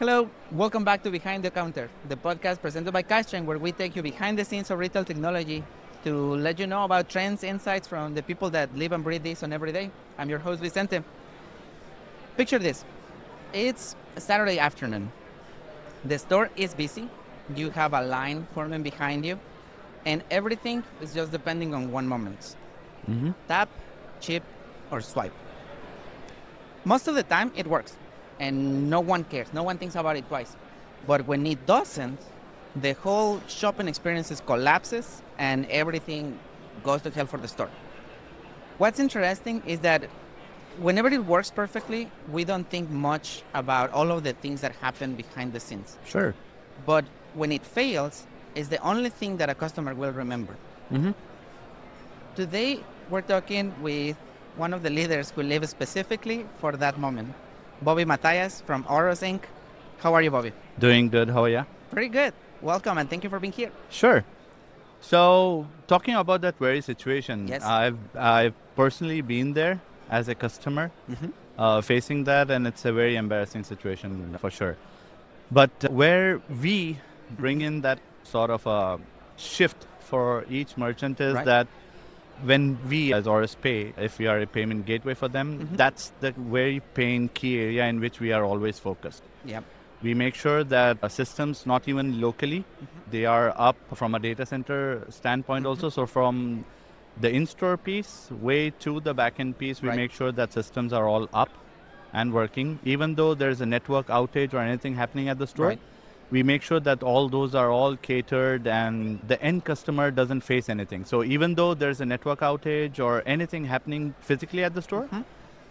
Hello, welcome back to Behind the Counter, the podcast presented by Cash, where we take you behind the scenes of retail technology to let you know about trends, insights from the people that live and breathe this on every day. I'm your host, Vicente. Picture this. It's a Saturday afternoon. The store is busy. You have a line forming behind you, and everything is just depending on one moment. Tap, chip, or swipe. Most of the time, it works, and no one cares. No one thinks about it twice. But when it doesn't, the whole shopping experience collapses, and everything goes to hell for the store. What's interesting is that whenever it works perfectly, we don't think much about all of the things that happen behind the scenes. Sure. But when it fails, it's the only thing that a customer will remember. Mm-hmm. Today, we're talking with one of the leaders who lives specifically for that moment, Bobby Mathias from Aurus Inc. How are you, Bobby? Doing good. How are you? Pretty good. Welcome, and thank you for being here. Sure. So, talking about that very situation, Yes. I've personally been there as a customer, facing that, and it's a very embarrassing situation for sure. But where we bring in that sort of a shift for each merchant is Right. that when we as Aurus Pay, if we are a payment gateway for them, that's the very key area in which we are always focused. Yep. We make sure that systems, not even locally, they are up from a data center standpoint also. So from the in-store piece way to the backend piece, we Right. make sure that systems are all up and working. Even though there's a network outage or anything happening at the store, Right. we make sure that all those are all catered and the end customer doesn't face anything. So even though there's a network outage or anything happening physically at the store,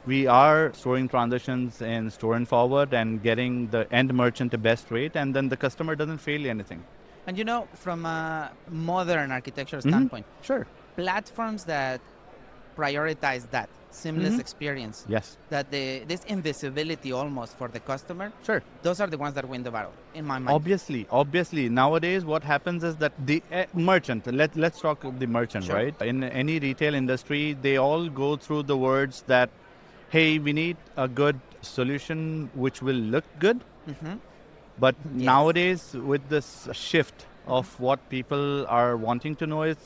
we are storing transactions in store and forward and getting the end merchant the best rate, and then the customer doesn't fail anything. And you know, from a modern architecture standpoint, Sure. platforms that prioritize that seamless experience, Yes. that this invisibility almost for the customer, Sure. those are the ones that win the battle, in my mind. Obviously. Nowadays, what happens is that the merchant, let's talk the merchant, Sure. right? In any retail industry, they all go through the words that, hey, we need a good solution which will look good. But Yes. nowadays, with this shift of what people are wanting to know is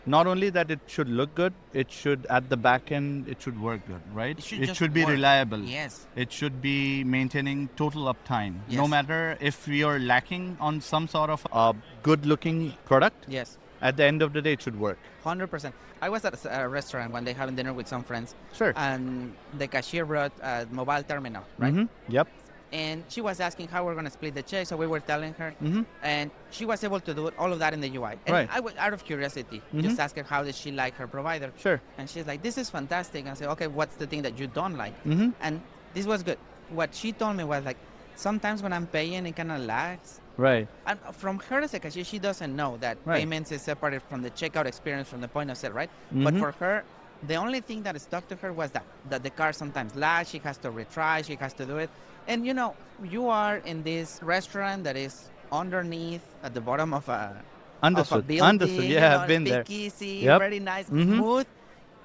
not only that it should look good, it should, at the back end, it should work good, right? It should It just should be work. reliable. Yes. It should be maintaining total uptime. No Yes. matter if we are lacking on some sort of a good-looking product, Yes. at the end of the day, it should work. 100%. I was at a restaurant one day having dinner with some friends. Sure. And the cashier brought a mobile terminal, right? Yep. And she was asking how we're going to split the check. So we were telling her. And she was able to do all of that in the UI. And Right. I was, out of curiosity, just asked her how did she like her provider. Sure. And she's like, this is fantastic. And I said, okay, what's the thing that you don't like? Mm-hmm. And this was good. What she told me was like, sometimes when I'm paying, it kind of lags. Right. And from her as a cashier, she doesn't know that Right. payments is separated from the checkout experience from the point of sale, right? But for her, the only thing that stuck to her was that the car sometimes lags, she has to retry, she has to do it. And you know, you are in this restaurant that is underneath, at the bottom of a Understood. building, Understood. you Yeah, know, I've been there. speakeasy, Yep. very nice, Mhm. smooth,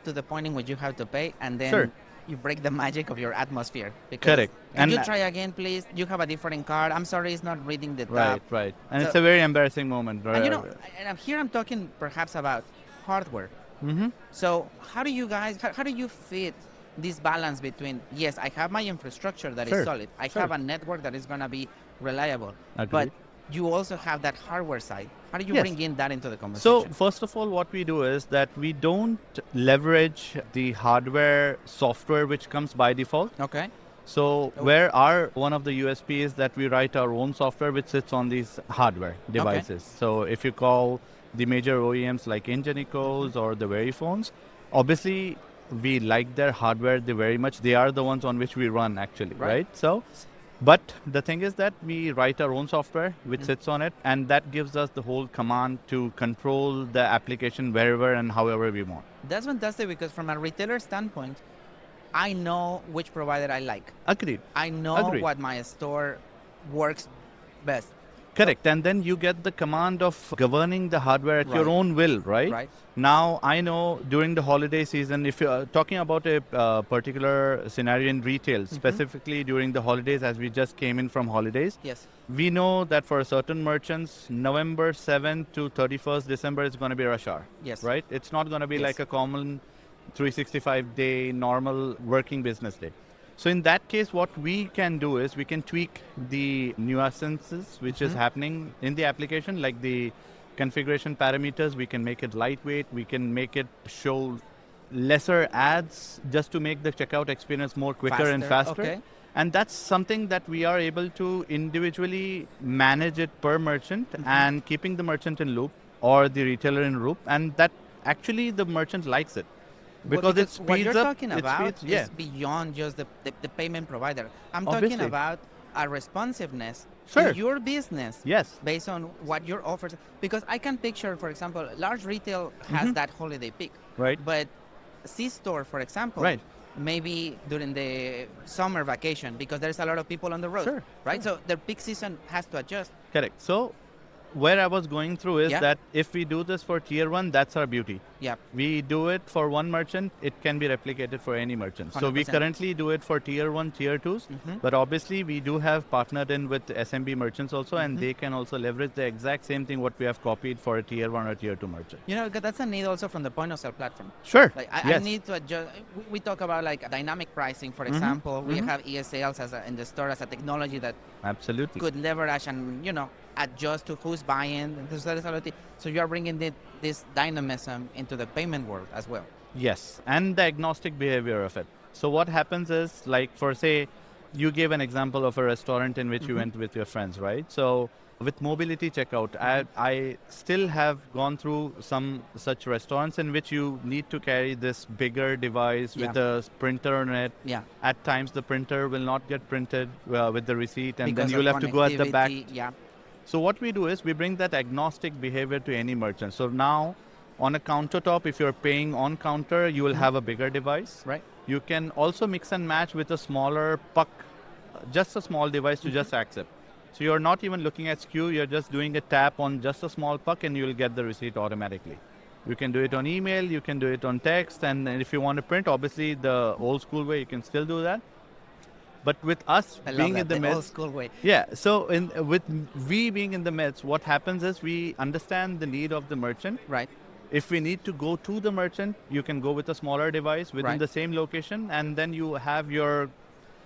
to the point in which you have to pay, and then Sure. you break the magic of your atmosphere. Because, Correct. Can And you try again, please? You have a different card. I'm sorry, it's not reading the tab. Right. And So- it's a very embarrassing moment. Right? And you know, here I'm talking perhaps about hardware. So how do you guys, how do you fit this balance between, yes, I have my infrastructure that is Sure, solid. I sure. have a network that is going to be reliable. Agreed. But you also have that hardware side. How do you Yes. bring in that into the So conversation? first of all, what we do is that we don't leverage the hardware software which comes by default. Okay. So where our one of the USP is that we write our own software which sits on these hardware devices. So if you call the major OEMs like Ingenicos or the Veriphones, obviously we like their hardware very much. They are the ones on which we run actually, right? So, but the thing is that we write our own software which sits on it, and that gives us the whole command to control the application wherever and however we want. That's fantastic because from a retailer standpoint, I know which provider I like. Agreed. I know Agreed. what my store works best. Correct. And then you get the command of governing the hardware at your own will, right? Right. Now, I know during the holiday season, if you're talking about a particular scenario in retail, specifically during the holidays, as we just came in from holidays, Yes. we know that for certain merchants, November 7th to 31st December is going to be rush hour. Yes. Right? It's not going to be like a common 365-day normal working business day. So in that case, what we can do is we can tweak the nuances which is happening in the application, like the configuration parameters. We can make it lightweight. We can make it show lesser ads just to make the checkout experience more quicker and faster. Okay. And that's something that we are able to individually manage it per merchant and keeping the merchant in loop or the retailer in loop. And that actually the merchant likes it. Because it speeds what you're up. talking about is beyond just the payment provider. I'm talking about a responsiveness to your business based on what your offers. Because I can picture, for example, large retail has that holiday peak. Right. But C-store, for example, maybe during the summer vacation because there's a lot of people on the road. Right? So their peak season has to adjust. Correct. So where I was going through is that if we do this for tier 1, that's our beauty. Yeah. We do it for one merchant, it can be replicated for any merchant. 100%. So we currently do it for tier 1, tier 2s, but obviously we do have partnered in with SMB merchants also, and they can also leverage the exact same thing what we have copied for a tier 1 or tier 2 merchant. You know, that's a need also from the point of sale platform. Sure. Like I need to adjust. We talk about like dynamic pricing, for example. We have ESLs in the store as a technology that could leverage and, adjust to who's buying. So you are bringing this dynamism into the payment world as well. Yes, and the agnostic behavior of it. So what happens is, like for say, you gave an example of a restaurant in which you went with your friends, right? So with mobility checkout, I still have gone through some such restaurants in which you need to carry this bigger device with a printer on it. Yeah. At times the printer will not get printed with the receipt, and Because then you'll have to go at the back. Yeah. So what we do is we bring that agnostic behavior to any merchant. So now on a countertop, if you're paying on counter, you will have a bigger device. Right. You can also mix and match with a smaller puck, just a small device to just accept. So you're not even looking at SKU, you're just doing a tap on just a small puck and you'll get the receipt automatically. You can do it on email, you can do it on text, and if you want to print, obviously the old school way, you can still do that. But with us being in the midst, old school way. Yeah. So with we being in the midst, what happens is we understand the need of the merchant. Right. If we need to go to the merchant, you can go with a smaller device within the same location, and then you have your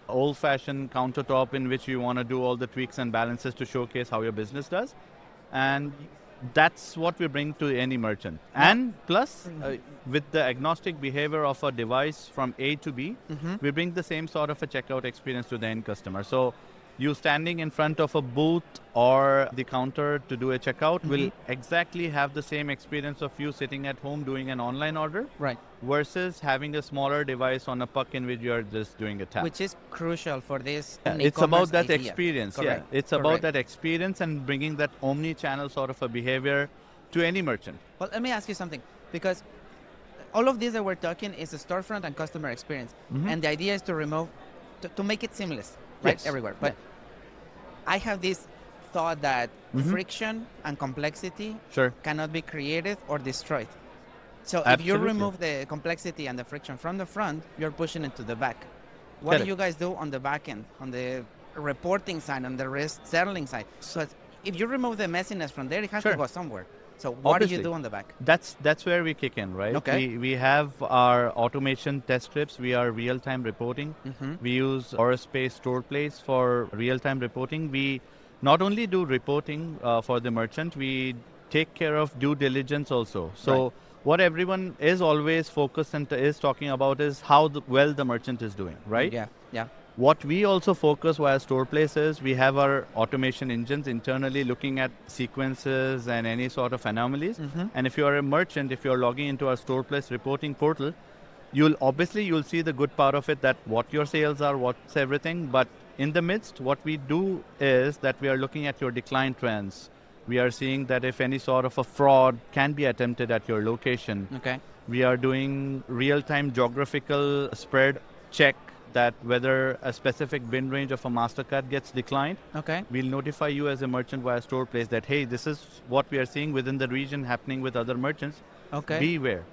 old-fashioned countertop in which you want to do all the tweaks and balances to showcase how your business does. And that's what we bring to any merchant. And plus, with the agnostic behavior of a device from A to B, we bring the same sort of a checkout experience to the end customer. So you standing in front of a booth or the counter to do a checkout will exactly have the same experience of you sitting at home doing an online order. Right. Versus having a smaller device on a puck in which you're just doing a tap. Which is crucial for this. It's about that experience. Correct. Yeah, it's about that experience and bringing that omni-channel sort of a behavior to any merchant. Well, let me ask you something, because all of this that we're talking is a storefront and customer experience, and the idea is to remove, to make it seamless, right, everywhere. But I have this thought that friction and complexity cannot be created or destroyed. So if you remove the complexity and the friction from the front, you're pushing it to the back. What do you guys do on the back end, on the reporting side, on the risk settling side? So if you remove the messiness from there, it has to go somewhere. So what do you do on the back? That's where we kick in, right? Okay. We have our automation test scripts. We are real-time reporting. We use Aurus-based store plays for real-time reporting. We not only do reporting for the merchant, we take care of due diligence also. So what everyone is always focused and is talking about is how well the merchant is doing, right? Yeah. What we also focus via store places, we have our automation engines internally looking at sequences and any sort of anomalies. And if you're a merchant, if you're logging into our store place reporting portal, you'll see the good part of it, that what your sales are, what's everything. But in the midst, what we do is that we are looking at your decline trends. We are seeing that if any sort of a fraud can be attempted at your location. We are doing real-time geographical spread check that whether a specific bin range of a MasterCard gets declined, Okay. we'll notify you as a merchant via store place that, hey, this is what we are seeing within the region happening with other merchants. Okay. Beware,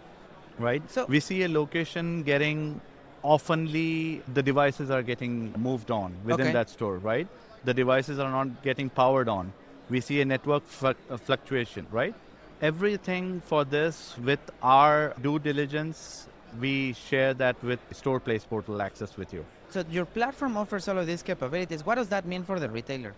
right? So We see a location getting, oftenly the devices are getting moved on within Okay. that store, right? The devices are not getting powered on. We see a network fluctuation, right? Everything for this with our due diligence, we share that with store place portal access with you. so your platform offers all of these capabilities. What does that mean for the retailer?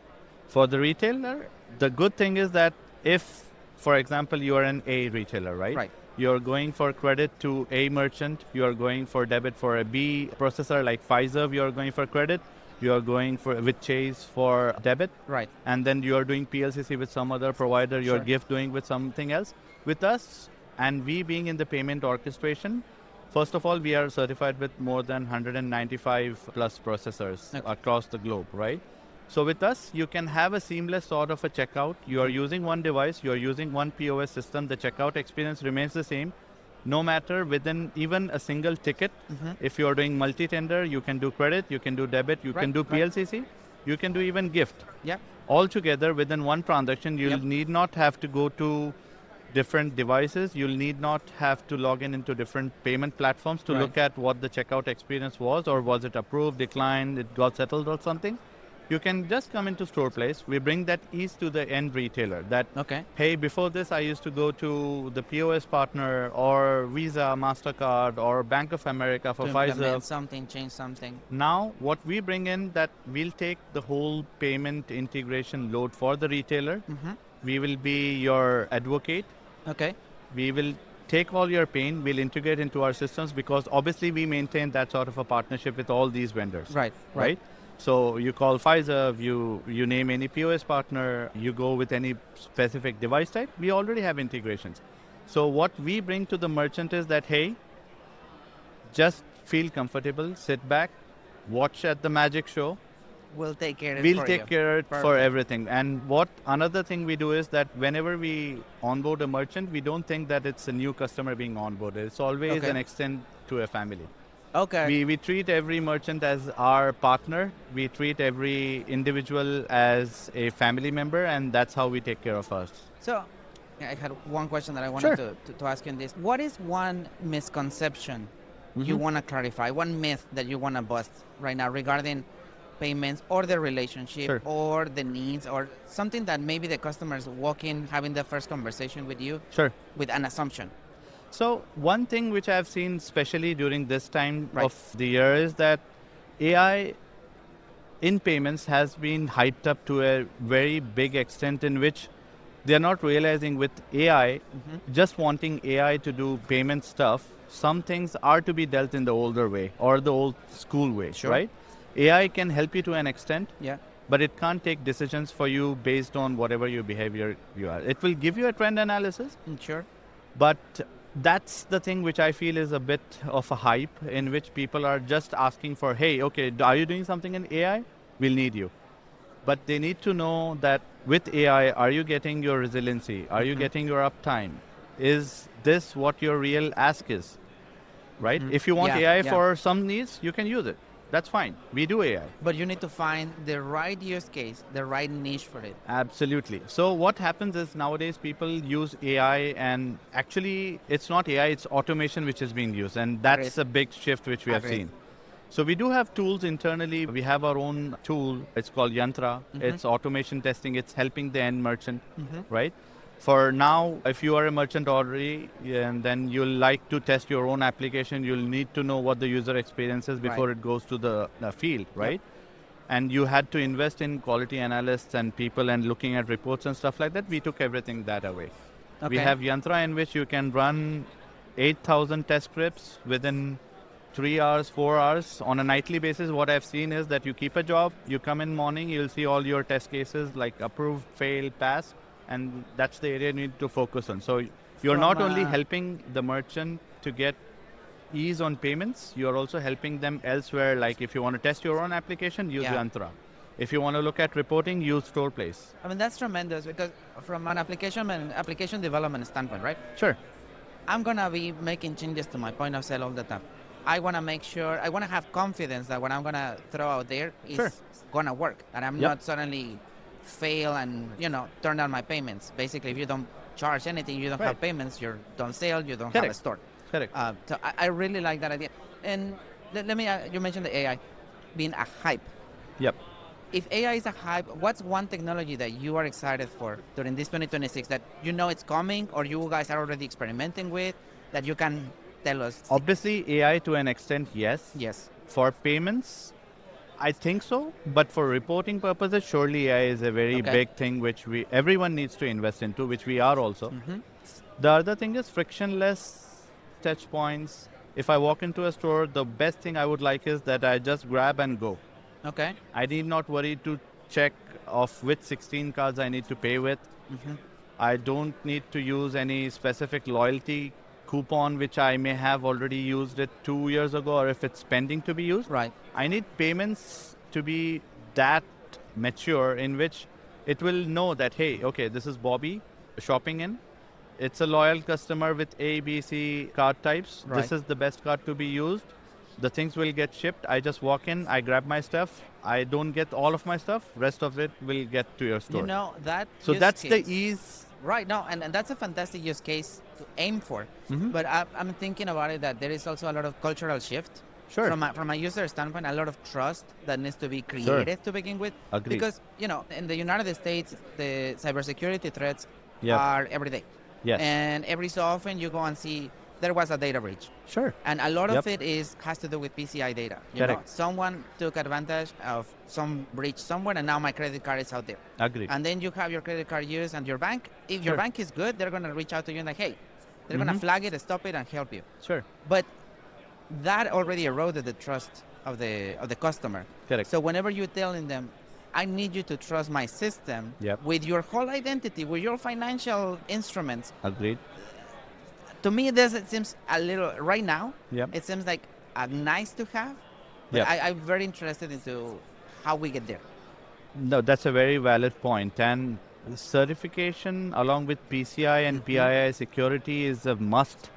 For the retailer, the good thing is that if, for example, you are an A retailer, right? Right. You're going for credit to A merchant, you're going for debit for a B processor like Pfizer, you're going for credit, you're going for with Chase for debit, Right. and then you're doing PLCC with some other provider, your Sure. gift doing with something else. With us, and we being in the payment orchestration, first of all, we are certified with more than 195 plus processors Okay. across the globe, right? So with us, you can have a seamless sort of a checkout. You are using one device, you are using one POS system. The checkout experience remains the same. No matter within even a single ticket, if you are doing multi-tender, you can do credit, you can do debit, you can Right, do right. PLCC, you can do even gift. Yeah. All together within one transaction, you'll Yep. need not have to go to different devices. You'll need not have to log in into different payment platforms to Right. look at what the checkout experience was, or was it approved, declined, it got settled or something. You can just come into store place. We bring that ease to the end retailer that, Okay. hey, before this I used to go to the POS partner or Visa, MasterCard or Bank of America for To Pfizer. implement something, change something. Now, what we bring in that we'll take the whole payment integration load for the retailer. We will be your advocate. Okay. We will take all your pain. We'll integrate into our systems because obviously we maintain that sort of a partnership with all these vendors. Right. Right? So you call Pfizer, you name any POS partner, you go with any specific device type, we already have integrations. So what we bring to the merchant is that, hey, just feel comfortable, sit back, watch at the magic show. We'll take care of it We'll for take you. care for Perfect. everything. And what another thing we do is that whenever we onboard a merchant, we don't think that it's a new customer being onboarded. It's always Okay. an extend to a family. Okay. We treat every merchant as our partner. We treat every individual as a family member, and that's how we take care of us. So, I had one question that I wanted Sure. to ask you on this. What is one misconception you want to clarify, one myth that you want to bust right now regarding payments or the relationship Sure. or the needs or something that maybe the customers walk in having the first conversation with you Sure. with an assumption? So one thing which I've seen, especially during this time Right. of the year, is that AI in payments has been hyped up to a very big extent in which they're not realizing with AI, just wanting AI to do payment stuff, some things are to be dealt in the older way or the old school way, Sure. right? AI can help you to an extent, Yeah. but it can't take decisions for you based on whatever your behavior you are. It will give you a trend analysis, Sure. but that's the thing which I feel is a bit of a hype in which people are just asking for, hey, okay, are you doing something in AI? We'll need you. But they need to know that with AI, are you getting your resiliency? Are you getting your uptime? Is this what your real ask is? Right? If you want Yeah, AI yeah. for some needs, you can use it. That's fine. We do AI. But you need to find the right use case, the right niche for it. Absolutely. So what happens is nowadays people use AI, and actually it's not AI, it's automation which is being used, and that's Agreed. a big shift which we have Agreed. seen. So we do have tools internally. We have our own tool. It's called Yantra. It's automation testing. It's helping the end merchant, right? For now, if you are a merchant already, and then you'll like to test your own application, you'll need to know what the user experience is before Right. it goes to the field, right? And you had to invest in quality analysts and people and looking at reports and stuff like that. We took everything that away. We Okay. have Yantra in which you can run 8,000 test scripts within 3 hours, 4 hours. On a nightly basis, what I've seen is that you keep a job, you come in morning, you'll see all your test cases like approved, fail, pass, and that's the area you need to focus on. So you're From, not only uh, helping the merchant to get ease on payments, you're also helping them elsewhere. Like if you want to test your own application, use Yeah. Yantra. If you want to look at reporting, use StorePlace. I mean, that's tremendous because from an application and application development standpoint, right? Sure. I'm going to be making changes to my point of sale all the time. I want to make sure, I want to have confidence that what I'm going to throw out there is Sure. going to work. And I'm Yep. not suddenly fail and, turn down my payments. Basically, if you don't charge anything, you don't Right. have payments, you don't sell, you don't have a Correct. store. Correct. So I really like that idea. And let me, you mentioned the AI being a hype. Yep. If AI is a hype, what's one technology that you are excited for during this 2026 that you know it's coming or you guys are already experimenting with that you can tell us? Obviously, AI to an extent, yes. Yes. For payments, I think so. But for reporting purposes, surely AI is a very Okay. big thing which everyone needs to invest into, which we are also. Mm-hmm. The other thing is frictionless touch points. If I walk into a store, the best thing I would like is that I just grab and go. Okay. I need not worry to check of which 16 cards I need to pay with. Mm-hmm. I don't need to use any specific loyalty coupon which I may have already used it 2 years ago, or if it's pending to be used. Right. I need payments to be that mature in which it will know that, hey, okay, this is Bobby shopping in. It's a loyal customer with A, B, C card types. Right. This is the best card to be used. The things will get shipped. I just walk in, I grab my stuff. I don't get all of my stuff. Rest of it will get to your store. That So use that's case, the ease. Right. No, and that's a fantastic use case to aim for. Mhm. But I'm thinking about it that there is also a lot of cultural shift. Sure. From a user standpoint, a lot of trust that needs to be created to begin with. Agreed. Because, in the United States, the cybersecurity threats Yep. are every day. Yes. And every so often you go and see there was a data breach. Sure. And a lot Yep. of it has to do with PCI data. Correct. Someone took advantage of some breach somewhere, and now my credit card is out there. Agreed. And then you have your credit card used, and your bank. If your Sure. bank is good, they're gonna reach out to you and like, hey, they're gonna Mhm. flag it, stop it, and help you. Sure. But that already eroded the trust of the customer. Correct. So whenever you're telling them, I need you to trust my system Yep. with your whole identity, with your financial instruments, Agreed. to me, it seems a little, right now, Yep. it seems like a nice to have, but Yep. I'm very interested into how we get there. No, that's a very valid point. And certification along with PCI and PII security is a must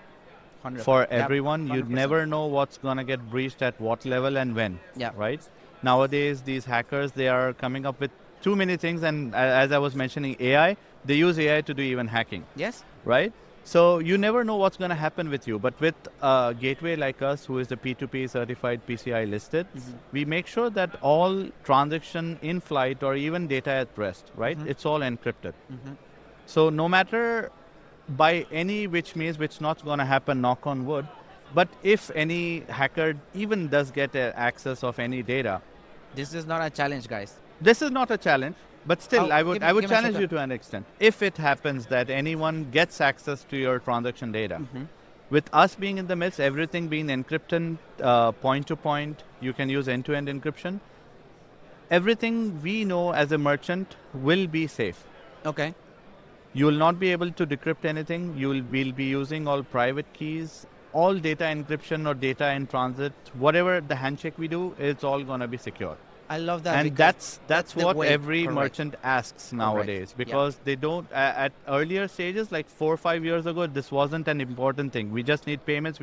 100%. for Yep, everyone. You 100%. never know what's going to get breached at what level and when. Yeah. Right? Nowadays, these hackers, they are coming up with too many things. And as I was mentioning, AI, they use AI to do even hacking. Yes? Right? So you never know what's going to happen with you. But with a gateway like us, who is the P2P certified PCI listed, we make sure that all transaction in flight or even data at rest, right? It's all encrypted. So no matter by any which means, which not going to happen, knock on wood, but if any hacker even does get access of any data, This is not a challenge, guys. this is not a challenge, but still, Oh, I would give me a challenge second. you to an extent. If it happens that anyone gets access to your transaction data, with us being in the midst, everything being encrypted point to point, you can use end-to-end encryption. Everything we know as a merchant will be safe. Okay. You will not be able to decrypt anything. We'll be using all private keys, all data encryption or data in transit, whatever the handshake we do, it's all going to be secure. I love that. And because that's the what way- every correct. merchant asks nowadays, Yeah. because they don't at earlier stages, like 4 or 5 years ago, this wasn't an important thing. We just need payments.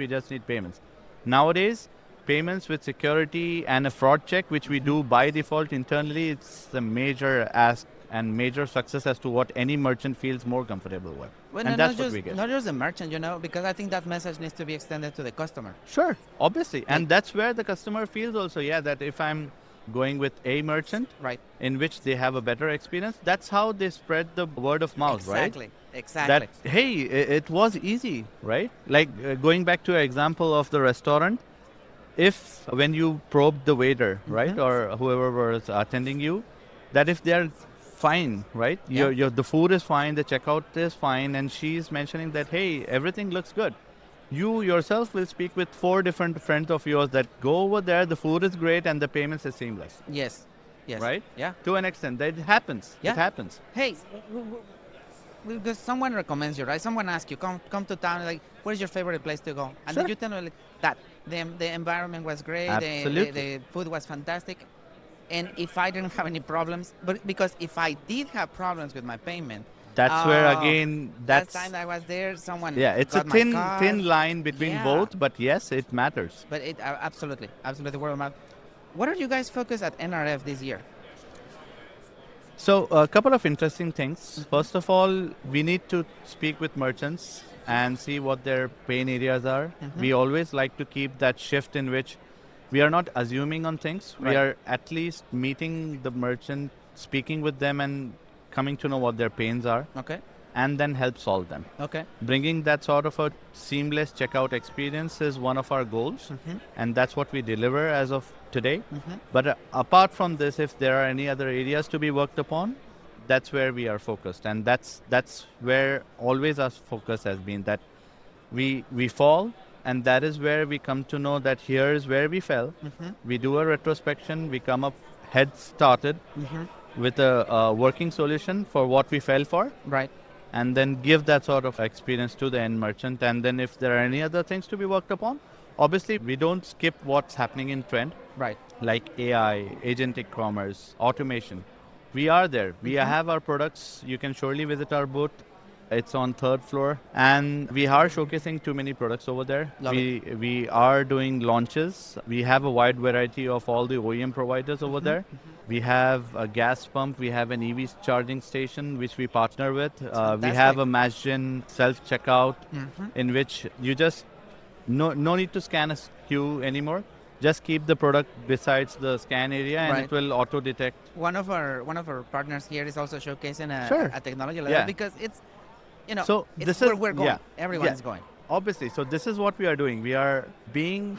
Nowadays, payments with security and a fraud check, which we do by default internally, it's a major ask and major success as to what any merchant feels more comfortable with. Well, And no, that's not what just, we get. Not just the merchant, because I think that message needs to be extended to the customer. Sure, obviously. And Like- that's where the customer feels also, that if I'm going with a merchant Right. in which they have a better experience, that's how they spread the word of mouth, Exactly. right? Exactly. That, hey, it was easy, right? Like going back to an example of the restaurant, if when you probed the waiter, right, or whoever was attending you, that if they're fine, right? Yeah. The food is fine, the checkout is fine, and she's mentioning that, hey, everything looks good. You yourself will speak with 4 different friends of yours that go over there, the food is great, and the payments is seamless, Yes. Yes. right? Yeah. To an extent, that happens. Yeah. It happens. Hey, because someone recommends you, right? Someone asks you, come to town, like, where's your favorite place to go? And Sure. then you tell them like, that. The environment was great. Absolutely. The food was fantastic. And if I didn't have any problems, but because if I did have problems with my payment, That's where Oh, again, last time I was there, someone yeah, it's a got my thin car. line between Yeah, both, but yes, it matters. but it absolutely word of mouth. What are you guys focused at NRF this year? So a couple of interesting things. Mm-hmm. First of all, we need to speak with merchants and see what their pain areas are. Mm-hmm. We always like to keep that shift in which we are not assuming on things. We Right. are at least meeting the merchant, speaking with them and coming to know what their pains are, Okay. and then help solve them. Okay. Bringing that sort of a seamless checkout experience is one of our goals, Mm-hmm. and that's what we deliver as of today. Mm-hmm. But apart from this, if there are any other areas to be worked upon, that's where we are focused, and that's where always our focus has been. That we fall, and that is where we come to know that here is where we fell. Mm-hmm. We do a retrospection. We come up head started Mm-hmm. with a working solution for what we fell for, Right. and then give that sort of experience to the end merchant. And then if there are any other things to be worked upon, obviously we don't skip what's happening in trend, Right. like AI, agentic commerce, automation. We are there. We Mhm. have our products. You can surely visit our booth. It's on third floor, and we are showcasing too many products over there. Love We are doing launches. We have a wide variety of all the OEM providers over there. We have a gas pump. We have an EV charging station which we partner with. We fantastic. have a Masgen self checkout Mm-hmm. in which you just no need to scan a queue anymore. Just keep the product besides the scan area, and Right. it will auto detect. One of our partners here is also showcasing Sure. a technology level Yeah. because it's So it's this where is we're going. yeah. Everyone's going. Obviously, so this is what we are doing. We are being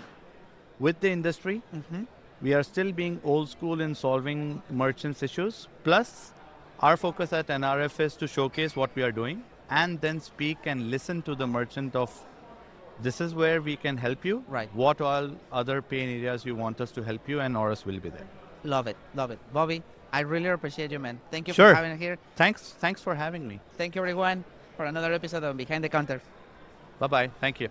with the industry. Mm-hmm. We are still being old school in solving merchants' issues. Plus, our focus at NRF is to showcase what we are doing and then speak and listen to the merchant of this is where we can help you. Right. What all other pain areas you want us to help you, and Aurus will be there. Love it. Love it. Bobby, I really appreciate you, man. Thank you Sure. for having me here. Thanks for having me. Thank you, everyone, for another episode of Behind the Counter. Bye bye. Thank you.